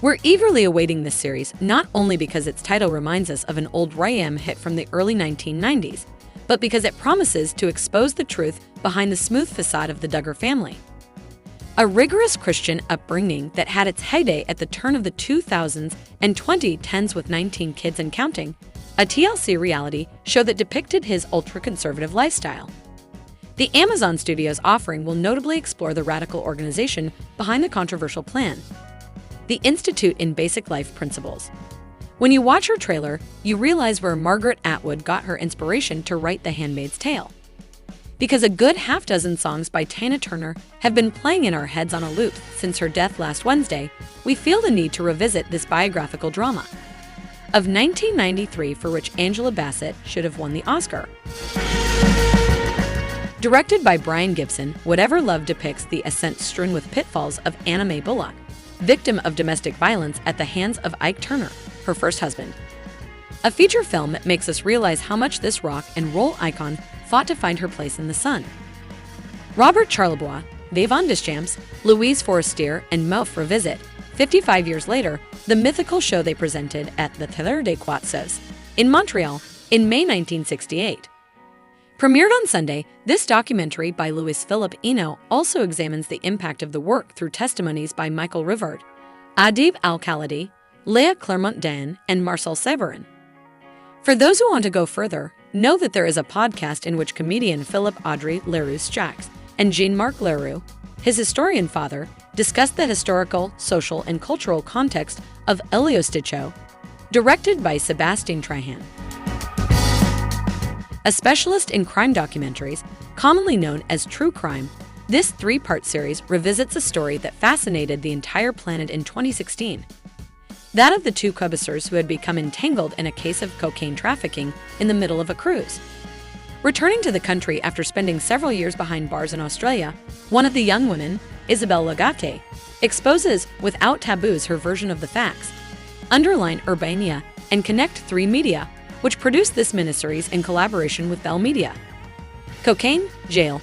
We're eagerly awaiting this series, not only because its title reminds us of an old YM hit from the early 1990s, but because it promises to expose the truth behind the smooth facade of the Duggar family. A rigorous Christian upbringing that had its heyday at the turn of the 2000s and 2010s with 19 kids and counting, a TLC reality show that depicted his ultra-conservative lifestyle. The Amazon Studios offering will notably explore the radical organization behind the controversial plan, the Institute in Basic Life Principles. When you watch her trailer, you realize where Margaret Atwood got her inspiration to write The Handmaid's Tale. Because a good half-dozen songs by Tina Turner have been playing in our heads on a loop since her death last Wednesday, we feel the need to revisit this biographical drama of 1993, for which Angela Bassett should have won the Oscar. Directed by Brian Gibson, Whatever Love depicts the ascent strewn with pitfalls of Anna Mae Bullock, victim of domestic violence at the hands of Ike Turner, her first husband. A feature film that makes us realize how much this rock and roll icon fought to find her place in the sun. Robert Charlebois, Vivant Deschamps, Louise Forestier, and Moff revisit, 55 years later, the mythical show they presented at the Théâtre des Quatre in Montreal in May 1968. Premiered on Sunday, this documentary by Louis-Philippe Eno also examines the impact of the work through testimonies by Michael Rivard, Adib Al-Khalidi, Léa Clermont-Dain, and Marcel Severin. For those who want to go further, know that there is a podcast in which comedian Philippe-Audrey Leroux-Jacques and Jean-Marc Leroux, his historian father, discussed the historical, social, and cultural context of Elio-Sticho, directed by Sébastien Trahan. A specialist in crime documentaries, commonly known as true crime, this three-part series revisits a story that fascinated the entire planet in 2016. That of the two Quebecers who had become entangled in a case of cocaine trafficking in the middle of a cruise. Returning to the country after spending several years behind bars in Australia, one of the young women, Isabelle Lagate, exposes without taboos her version of the facts. Underline Urbania and Connect 3 Media, which produced this miniseries in collaboration with Bell Media. Cocaine, jail,